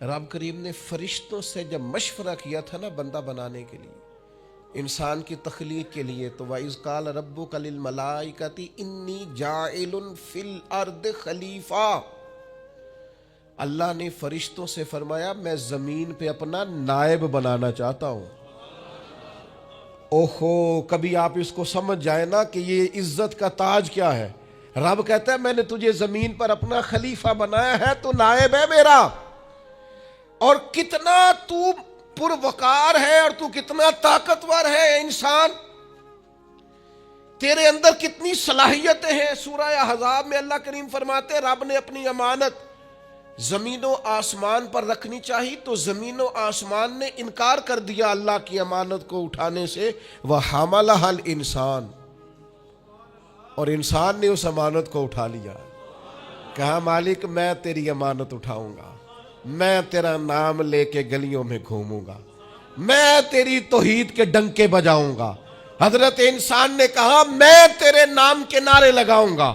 رب کریم نے فرشتوں سے جب مشورہ کیا تھا نا بندہ بنانے کے لیے، انسان کی تخلیق کے لیے، تو وَإِذْ قَالَ رَبُّكَ لِلْمَلَائِكَةِ إِنِّي جَاعِلٌ فِي الْأَرْضِ خلیفہ، اللہ نے فرشتوں سے فرمایا میں زمین پہ اپنا نائب بنانا چاہتا ہوں۔ اوہو، کبھی آپ اس کو سمجھ جائیں نا کہ یہ عزت کا تاج کیا ہے۔ رب کہتا ہے میں نے تجھے زمین پر اپنا خلیفہ بنایا ہے، تو نائب ہے میرا، اور کتنا تو پروقار ہے اور تو کتنا طاقتور ہے انسان، تیرے اندر کتنی صلاحیتیں ہیں۔ سورہ احزاب میں اللہ کریم فرماتے ہیں رب نے اپنی امانت زمین و آسمان پر رکھنی چاہی تو زمین و آسمان نے انکار کر دیا اللہ کی امانت کو اٹھانے سے، وَحَمَلَهَا الْإِنسان، اور انسان نے اس امانت کو اٹھا لیا، کہا مالک میں تیری امانت اٹھاؤں گا، میں تیرا نام لے کے گلیوں میں گھوموں گا، میں تیری توحید کے ڈنکے بجاؤں گا۔ حضرت انسان نے کہا میں تیرے نام کے نعرے لگاؤں گا،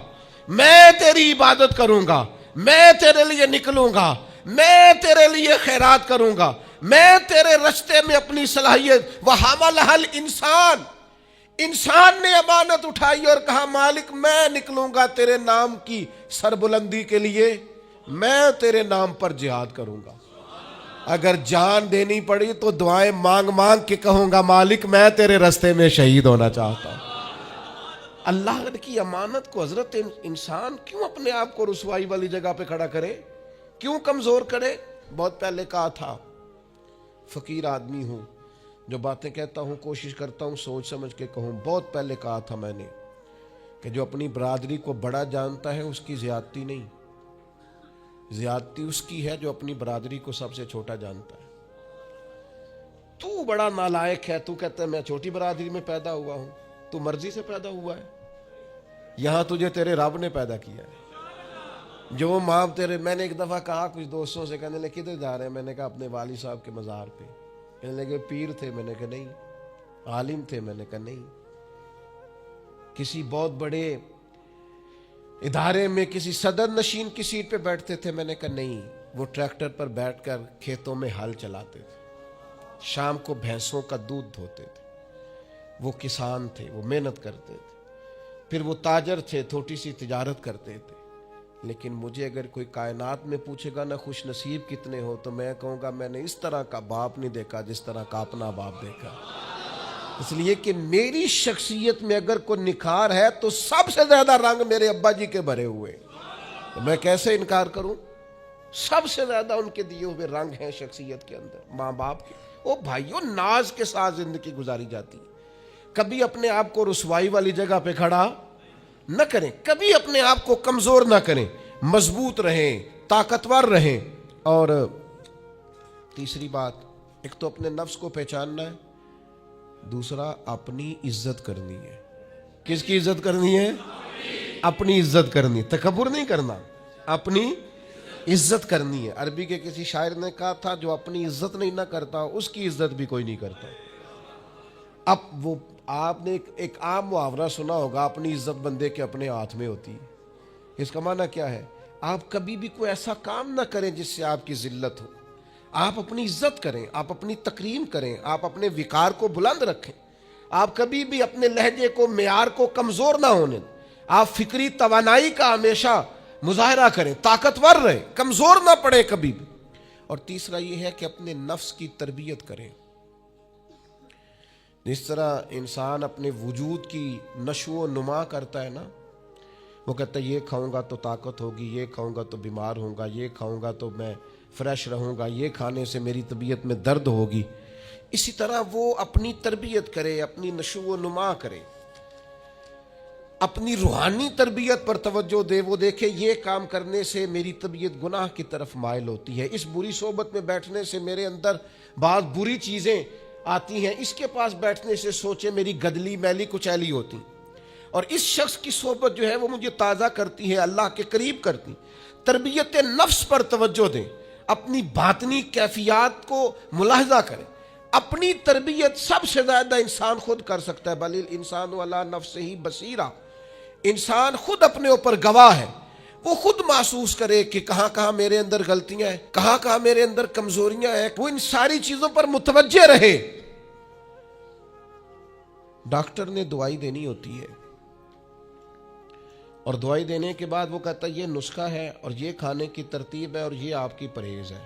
میں تیری عبادت کروں گا، میں تیرے لیے نکلوں گا، میں تیرے لیے خیرات کروں گا، میں تیرے رستے میں اپنی صلاحیت۔ وَحَمَلَهَا الْإِنسان، انسان نے امانت اٹھائی اور کہا مالک میں نکلوں گا تیرے نام کی سربلندی کے لیے، میں تیرے نام پر جہاد کروں گا، اگر جان دینی پڑی تو دعائیں مانگ مانگ کے کہوں گا مالک میں تیرے رستے میں شہید ہونا چاہتا ہوں۔ اللہ کی امانت کو حضرت انسان کیوں اپنے آپ کو رسوائی والی جگہ پہ کھڑا کرے، کیوں کمزور کرے؟ بہت پہلے کہا تھا، فقیر آدمی ہوں، جو باتیں کہتا ہوں کوشش کرتا ہوں سوچ سمجھ کے کہوں۔ بہت پہلے کہا تھا میں نے کہ جو اپنی برادری کو بڑا جانتا ہے اس کی زیادتی نہیں، زیادتی اس کی ہے جو اپنی برادری کو سب سے چھوٹا جانتا ہے۔ تو بڑا نالائق ہے، تو کہتا ہے میں چھوٹی برادری میں پیدا ہوا ہوں، تو مرضی سے پیدا ہوا ہے، یہاں تجھے تیرے رب نے پیدا کیا ہے۔ جو ماں تیرے، میں نے ایک دفعہ کہا کچھ دوستوں سے، کہنے لگے کدھر جا رہے ہیں؟ میں نے کہا اپنے والد صاحب کے مزار پہ۔ کہنے لگے پیر تھے؟ میں نے کہا نہیں۔ عالم تھے؟ میں نے کہا نہیں۔ کسی بہت بڑے ادارے میں کسی صدر نشین کی سیٹ پہ بیٹھتے تھے؟ میں نے کہا نہیں۔ وہ ٹریکٹر پر بیٹھ کر کھیتوں میں ہل چلاتے تھے، شام کو بھینسوں کا دودھ دھوتے تھے، وہ کسان تھے، وہ محنت کرتے تھے، پھر وہ تاجر تھے، چھوٹی سی تجارت کرتے تھے۔ لیکن مجھے اگر کوئی کائنات میں پوچھے گا نا خوش نصیب کتنے ہو، تو میں کہوں گا میں نے اس طرح کا باپ نہیں دیکھا جس طرح کا اپنا باپ دیکھا، اس لیے کہ میری شخصیت میں اگر کوئی نکھار ہے تو سب سے زیادہ رنگ میرے ابا جی کے بھرے ہوئے، تو میں کیسے انکار کروں؟ سب سے زیادہ ان کے دیے ہوئے رنگ ہیں شخصیت کے اندر، ماں باپ کے۔ او بھائیوں، ناز کے ساتھ زندگی گزاری جاتی ہے، کبھی اپنے آپ کو رسوائی والی جگہ پہ کھڑا نہ کریں، کبھی اپنے آپ کو کمزور نہ کریں، مضبوط رہیں، طاقتور رہیں۔ اور تیسری بات، ایک تو اپنے نفس کو پہچاننا ہے، دوسرا اپنی عزت کرنی ہے۔ کس کی عزت کرنی ہے؟ اپنی عزت کرنی، تکبر نہیں کرنا، اپنی عزت کرنی ہے۔ عربی کے کسی شاعر نے کہا تھا جو اپنی عزت نہیں نہ کرتا اس کی عزت بھی کوئی نہیں کرتا۔ اب وہ آپ نے ایک عام محاورہ سنا ہوگا، اپنی عزت بندے کے اپنے ہاتھ میں ہوتی ہے۔ اس کا معنی کیا ہے؟ آپ کبھی بھی کوئی ایسا کام نہ کریں جس سے آپ کی ذلت ہو، آپ اپنی عزت کریں، آپ اپنی تکریم کریں، آپ اپنے وقار کو بلند رکھیں، آپ کبھی بھی اپنے لہجے کو، معیار کو کمزور نہ ہونے دیں، آپ فکری توانائی کا ہمیشہ مظاہرہ کریں، طاقتور رہیں، کمزور نہ پڑے کبھی بھی۔ اور تیسرا یہ ہے کہ اپنے نفس کی تربیت کریں۔ جس طرح انسان اپنے وجود کی نشو و نما کرتا ہے نا، وہ کہتا ہے یہ کھاؤں گا تو طاقت ہوگی، یہ کھاؤں گا تو بیمار ہوں گا، یہ کھاؤں گا تو میں فریش رہوں گا، یہ کھانے سے میری طبیعت میں درد ہوگی، اسی طرح وہ اپنی تربیت کرے، اپنی نشو و نما کرے، اپنی روحانی تربیت پر توجہ دے۔ وہ دیکھے یہ کام کرنے سے میری طبیعت گناہ کی طرف مائل ہوتی ہے، اس بری صحبت میں بیٹھنے سے میرے اندر بعض بری چیزیں آتی ہیں، اس کے پاس بیٹھنے سے سوچے میری گدلی میلی کچیلی ہوتی، اور اس شخص کی صحبت جو ہے وہ مجھے تازہ کرتی ہے، اللہ کے قریب کرتی۔ تربیت نفس پر توجہ دیں، اپنی باطنی کیفیات کو ملاحظہ کریں۔ اپنی تربیت سب سے زیادہ انسان خود کر سکتا ہے، بل الانسان علی نفسہ بصیرہ، انسان خود اپنے اوپر گواہ ہے۔ وہ خود محسوس کرے کہ کہاں کہاں میرے اندر غلطیاں ہیں، کہاں کہاں میرے اندر کمزوریاں ہیں، وہ ان ساری چیزوں پر متوجہ رہے۔ ڈاکٹر نے دوائی دینی ہوتی ہے، اور دوائی دینے کے بعد وہ کہتا ہے یہ نسخہ ہے اور یہ کھانے کی ترتیب ہے اور یہ آپ کی پرہیز ہے۔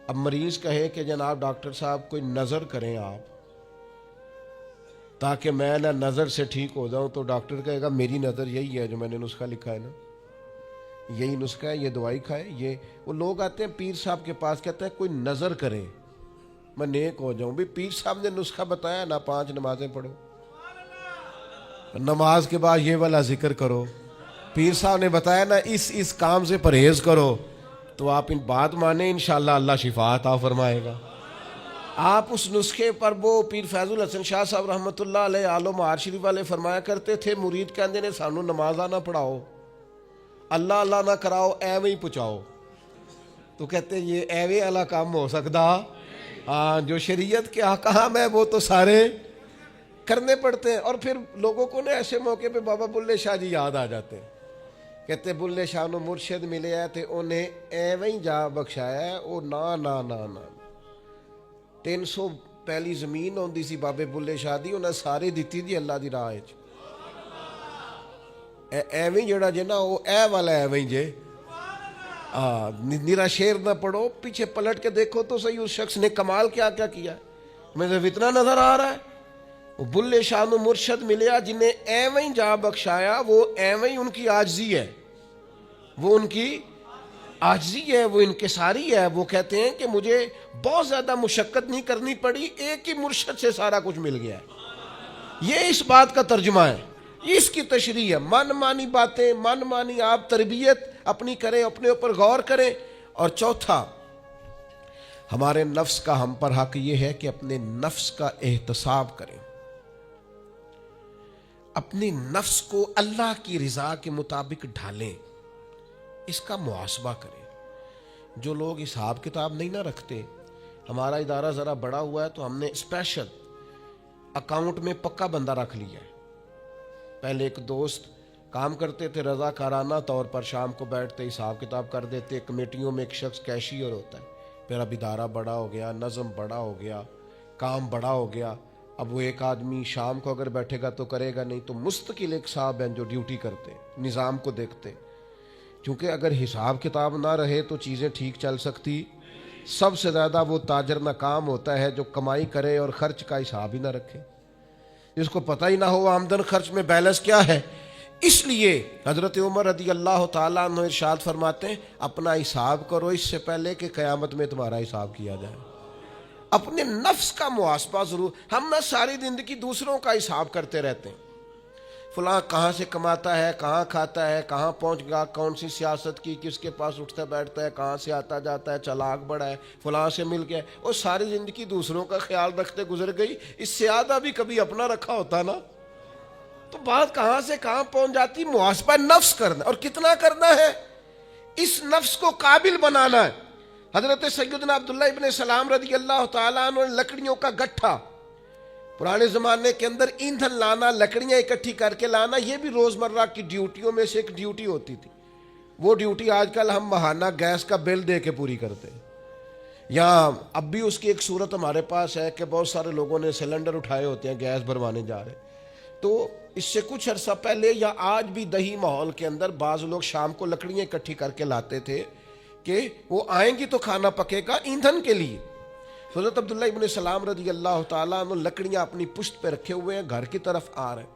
اب مریض کہے کہ جناب ڈاکٹر صاحب کوئی نظر کریں آپ تاکہ میں نہ نظر سے ٹھیک ہو جاؤں، تو ڈاکٹر کہے گا میری نظر یہی ہے جو میں نے نسخہ لکھا ہے نا، یہی نسخہ ہے، یہ دوائی کھائے۔ یہ وہ لوگ آتے ہیں پیر صاحب کے پاس، کہتے ہیں کوئی نظر کرے میں نیک ہو جاؤں۔ بھی پیر صاحب نے نسخہ بتایا نا، 5 نمازیں پڑھو، نماز کے بعد یہ والا ذکر کرو، پیر صاحب نے بتایا نا اس کام سے پرہیز کرو، تو آپ ان بات مانیں، انشاءاللہ اللہ شفا عطا فرمائے گا۔ آپ اس نسخے پر، وہ پیر فیض الحسن شاہ صاحب رحمۃ اللہ علیہ آل و معار شریف والے فرمایا کرتے تھے، مرید کہندے نے سانو نمازاں نہ پڑھاؤ، اللہ اللہ نہ کراؤ، ایویں ہی پہنچاؤ۔ تو کہتے ہیں یہ ایویں والا کام ہو سکتا؟ ہاں، جو شریعت کے احکام ہے وہ تو سارے کرنے پڑتے ہیں۔ اور پھر لوگوں کو نا ایسے موقع پہ بابا بلے شاہ جی یاد آ جاتے ہیں، کہتے بلے شاہ نو مرشد ملے ہے تے انہیں ایویں ہی جا بخشایا ہے، او نا نا نا نا 300 پہلی زمین ہوندی سی بابے بلے شاہ دی، انہیں سارے دیتی دی اللہ دی راہ وچ، ایویں جڑا جے نا وہ اے والا ایویں جے۔ نیرا شیر نہ پڑھو، پیچھے پلٹ کے دیکھو تو صحیح اس شخص نے کمال کیا کیا کیا ہے، مجھے اتنا نظر آ رہا ہے۔ وہ بلے شاہ نو مرشد ملیا جنہیں ایویں جا بخشایا، وہ ایویں ان کی عاجزی ہے، وہ ان کی عاجزی ہے، وہ انکساری ہے۔ وہ کہتے ہیں کہ مجھے بہت زیادہ مشقت نہیں کرنی پڑی، ایک ہی مرشد سے سارا کچھ مل گیا ہے۔ یہ اس بات کا ترجمہ ہے، اس کی تشریح ہے۔ من مانی باتیں، من مانی آپ تربیت اپنی کریں، اپنے اوپر غور کریں۔ اور چوتھا، ہمارے نفس کا ہم پر حق یہ ہے کہ اپنے نفس کا احتساب کریں، اپنے نفس کو اللہ کی رضا کے مطابق ڈھالیں، اس کا محاسبہ کریں۔ جو لوگ حساب کتاب نہیں نہ رکھتے، ہمارا ادارہ ذرا بڑا ہوا ہے تو ہم نے اسپیشل اکاؤنٹ میں پکا بندہ رکھ لیا ہے۔ پہلے ایک دوست کام کرتے تھے رضاکارانہ طور پر، شام کو بیٹھتے حساب کتاب کر دیتے، کمیٹیوں میں ایک شخص کیشیئر ہوتا ہے۔ پھر اب ادارہ بڑا ہو گیا، نظم بڑا ہو گیا، کام بڑا ہو گیا، اب وہ ایک آدمی شام کو اگر بیٹھے گا تو کرے گا نہیں، تو مستقل ایک صاحب ہیں جو ڈیوٹی کرتے، نظام کو دیکھتے۔ کیونکہ اگر حساب کتاب نہ رہے تو چیزیں ٹھیک چل سکتی۔ سب سے زیادہ وہ تاجر ناکام ہوتا ہے جو کمائی کرے اور خرچ کا حساب ہی نہ رکھے، جس کو پتہ ہی نہ ہو آمدن خرچ میں بیلنس کیا ہے۔ اس لیے حضرت عمر رضی اللہ تعالیٰ عنہ ارشاد فرماتے ہیں، اپنا حساب کرو اس سے پہلے کہ قیامت میں تمہارا حساب کیا جائے۔ اپنے نفس کا محاسبہ ضرور۔ ہم نہ ساری زندگی دوسروں کا حساب کرتے رہتے ہیں، فلاں کہاں سے کماتا ہے، کہاں کھاتا ہے، کہاں پہنچ گیا، کون سی سیاست کی، کس کے پاس اٹھتا بیٹھتا ہے، کہاں سے آتا جاتا ہے، چلاک بڑا ہے، فلاں سے مل گیا، اور ساری زندگی دوسروں کا خیال رکھتے گزر گئی۔ اس سے آدھا بھی کبھی اپنا رکھا ہوتا نا، تو بات کہاں سے کہاں پہنچ جاتی۔ محاسبہ نفس کرنا، اور کتنا کرنا ہے، اس نفس کو قابل بنانا ہے۔ حضرت سیدنا عبداللہ ابن سلام رضی اللہ تعالیٰ عنہ لکڑیوں کا گٹھا، پرانے زمانے کے اندر ایندھن لانا، لکڑیاں اکٹھی کر کے لانا، یہ بھی روزمرہ کی ڈیوٹیوں میں سے ایک ڈیوٹی ہوتی تھی۔ وہ ڈیوٹی آج کل ہم ماہانہ گیس کا بل دے کے پوری کرتے ہیں، یا اب بھی اس کی ایک صورت ہمارے پاس ہے کہ بہت سارے لوگوں نے سلنڈر اٹھائے ہوتے ہیں، گیس بھروانے جا رہے، تو اس سے کچھ عرصہ پہلے یا آج بھی دیہی ماحول کے اندر بعض لوگ شام کو لکڑیاں اکٹھی کر کے لاتے تھے کہ وہ آئیں گی تو کھانا پکے گا ایندھن کے لیے۔ حضرت عبداللہ ابن سلام رضی اللہ تعالیٰ عنہ لکڑیاں اپنی پشت پہ رکھے ہوئے ہیں، گھر کی طرف آ رہے ہیں،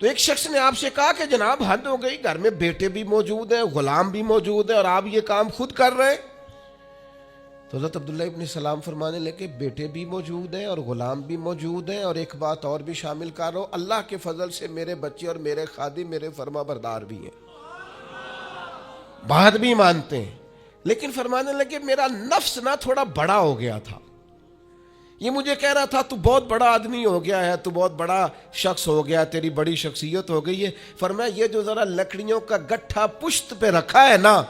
تو ایک شخص نے آپ سے کہا کہ جناب حد ہو گئی، گھر میں بیٹے بھی موجود ہیں، غلام بھی موجود ہیں، اور آپ یہ کام خود کر رہے ہیں۔ تو حضرت عبداللہ ابن سلام فرمانے لگے، بیٹے بھی موجود ہیں اور غلام بھی موجود ہیں، اور ایک بات اور بھی شامل کر رہا ہوں، اللہ کے فضل سے میرے بچے اور میرے خادم میرے فرما بردار بھی ہیں، بات بھی مانتے ہیں۔ لیکن فرمانے لگے میرا نفس نہ تھوڑا بڑا ہو گیا تھا، یہ مجھے کہہ رہا تھا تو بہت بڑا آدمی ہو گیا ہے، تو بہت بڑا شخص ہو گیا، تیری بڑی شخصیت ہو گئی ہے۔ فرمایا یہ جو ذرا لکڑیوں کا گٹھا پشت پہ رکھا ہے نا،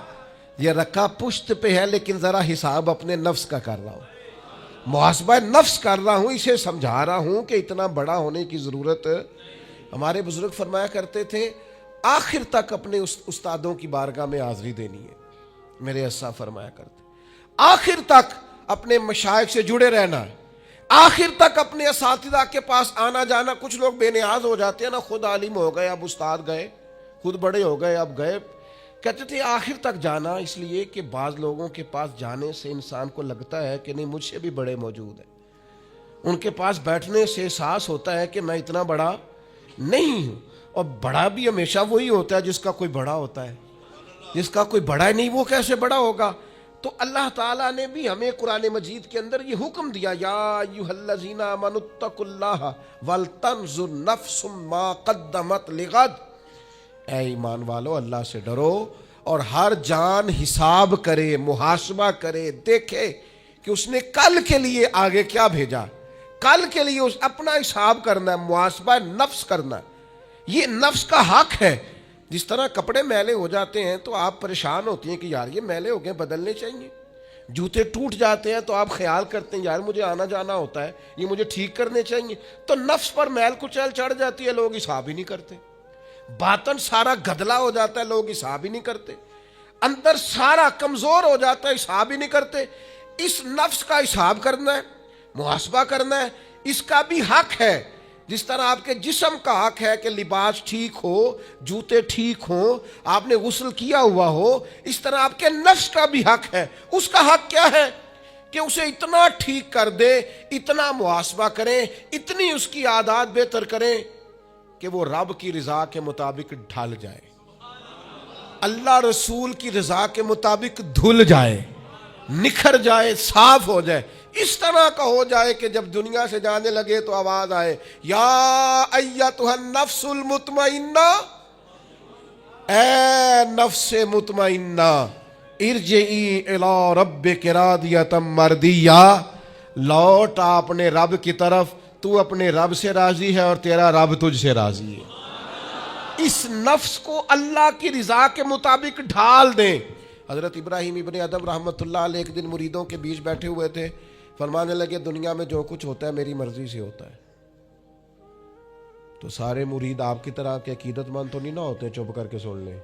یہ رکھا پشت پہ ہے، لیکن ذرا حساب اپنے نفس کا کر رہا ہوں، محاسبہ نفس کر رہا ہوں، اسے سمجھا رہا ہوں کہ اتنا بڑا ہونے کی ضرورت۔ ہمارے بزرگ فرمایا کرتے تھے، آخر تک اپنے استادوں کی بارگاہ میں حاضری دینی ہے. میرے اسا فرمایا کرتے آخر تک اپنے مشائخ سے جڑے رہنا ہے, آخر تک اپنے اساتذہ کے پاس آنا جانا. کچھ لوگ بے نیاز ہو جاتے ہیں نا, خود عالم ہو گئے اب استاد گئے, خود بڑے ہو گئے اب گئے. کہتے تھے آخر تک جانا اس لیے کہ بعض لوگوں کے پاس جانے سے انسان کو لگتا ہے کہ نہیں مجھ سے بھی بڑے موجود ہیں. ان کے پاس بیٹھنے سے احساس ہوتا ہے کہ میں اتنا بڑا نہیں ہوں. اور بڑا بھی ہمیشہ وہی ہوتا ہے جس کا کوئی بڑا ہوتا ہے, جس کا کوئی بڑا نہیں وہ کیسے بڑا ہوگا. تو اللہ تعالیٰ نے بھی ہمیں قرآن مجید کے اندر یہ حکم دیا, یا ایھا الذین آمنوا اتقوا اللہ ولتنظر نفس ما قدمت لغد. اے ایمان والو اللہ سے ڈرو اور ہر جان حساب کرے, محاسبہ کرے, دیکھے کہ اس نے کل کے لیے آگے کیا بھیجا. کل کے لیے اس اپنا حساب کرنا ہے, محاسبہ نفس کرنا. یہ نفس کا حق ہے. جس طرح کپڑے میلے ہو جاتے ہیں تو آپ پریشان ہوتی ہیں کہ یار یہ میلے ہو گئے بدلنے چاہیے. جوتے ٹوٹ جاتے ہیں تو آپ خیال کرتے ہیں یار مجھے آنا جانا ہوتا ہے, یہ مجھے ٹھیک کرنے چاہیے. تو نفس پر میل کچیل چڑھ جاتی ہے, لوگ حساب ہی نہیں کرتے. باطن سارا گدلا ہو جاتا ہے, لوگ حساب ہی نہیں کرتے. اندر سارا کمزور ہو جاتا ہے, حساب ہی نہیں کرتے. اس نفس کا حساب کرنا ہے, محاسبہ کرنا ہے. اس کا بھی حق ہے. جس طرح آپ کے جسم کا حق ہے کہ لباس ٹھیک ہو, جوتے ٹھیک ہوں, آپ نے غسل کیا ہوا ہو, اس طرح آپ کے نفس کا بھی حق ہے. اس کا حق کیا ہے کہ اسے اتنا ٹھیک کر دے, اتنا محاسبہ کریں, اتنی اس کی عادات بہتر کریں کہ وہ رب کی رضا کے مطابق ڈھل جائے, اللہ رسول کی رضا کے مطابق دھل جائے, نکھر جائے, صاف ہو جائے. اس طرح کا ہو جائے کہ جب دنیا سے جانے لگے تو آواز آئے, یا ایتھا النفس المطمئنہ, اے نفس مطمئنہ, ارجعی الی ربک راضیۃ مرضیہ, لوٹ اپنے رب کی طرف, تو اپنے رب سے راضی ہے اور تیرا رب تجھ سے راضی ہے. اس نفس کو اللہ کی رضا کے مطابق ڈھال دیں. حضرت ابراہیم ابن ادم رحمۃ اللہ علیہ ایک دن مریدوں کے بیچ بیٹھے ہوئے تھے, فرمانے لگے دنیا میں جو کچھ ہوتا ہے میری مرضی سے ہوتا ہے. تو سارے مرید آپ کی طرح کے عقیدت مند تو نہیں نہ ہوتے چپ کر کے سن لیں,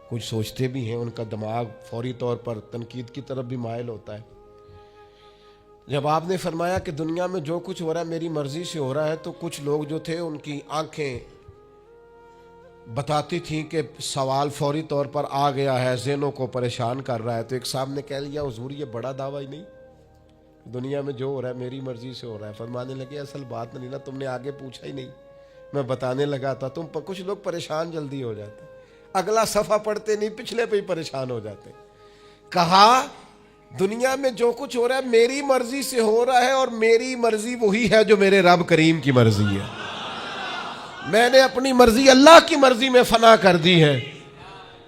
کچھ سوچتے بھی ہیں, ان کا دماغ فوری طور پر تنقید کی طرف بھی مائل ہوتا ہے. جب آپ نے فرمایا کہ دنیا میں جو کچھ ہو رہا ہے میری مرضی سے ہو رہا ہے, تو کچھ لوگ جو تھے ان کی آنکھیں بتاتی تھیں کہ سوال فوری طور پر آ گیا ہے, ذہنوں کو پریشان کر رہا ہے. تو ایک صاحب نے کہہ لیا حضور یہ بڑا دعویٰ ہی نہیں, دنیا میں جو ہو رہا ہے میری مرضی سے ہو رہا ہے. فرمانے لگے اصل بات نہیں نا, تم نے آگے پوچھا ہی نہیں, میں بتانے لگا تھا. تم کچھ لوگ پریشان جلدی ہو جاتے, اگلا صفحہ پڑھتے نہیں پچھلے پہ ہی پریشان ہو جاتے. کہا دنیا میں جو کچھ ہو رہا ہے میری مرضی سے ہو رہا ہے, اور میری مرضی وہی ہے جو میرے رب کریم کی مرضی ہے. میں نے اپنی مرضی اللہ کی مرضی میں فنا کر دی ہے,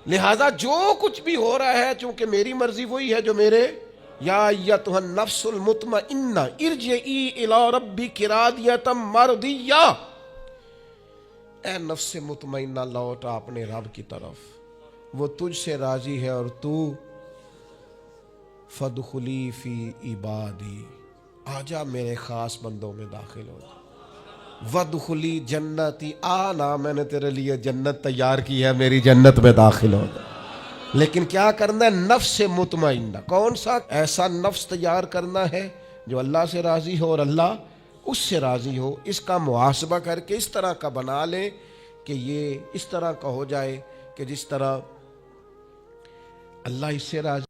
لہذا جو کچھ بھی ہو رہا ہے چونکہ میری مرضی وہی ہے جو میرے. یا ایتھا النفس المطمئنہ ارجعی الی ربک راضیۃ مرضیہ, اے نفس مطمئنہ لوٹ اپنے رب کی طرف, وہ تجھ سے راضی ہے اور تو فادخلی فی عبادی, آجا میرے خاص بندوں میں داخل ہو جا. وادخلی جنتی, آنا میں نے تیرے لیے جنت تیار کی ہے, میری جنت میں داخل ہو جا. لیکن کیا کرنا ہے, نفس مطمئنہ. کون سا ایسا نفس تیار کرنا ہے جو اللہ سے راضی ہو اور اللہ اس سے راضی ہو. اس کا محاسبہ کر کے اس طرح کا بنا لیں کہ یہ اس طرح کا ہو جائے کہ جس طرح اللہ اس سے راضی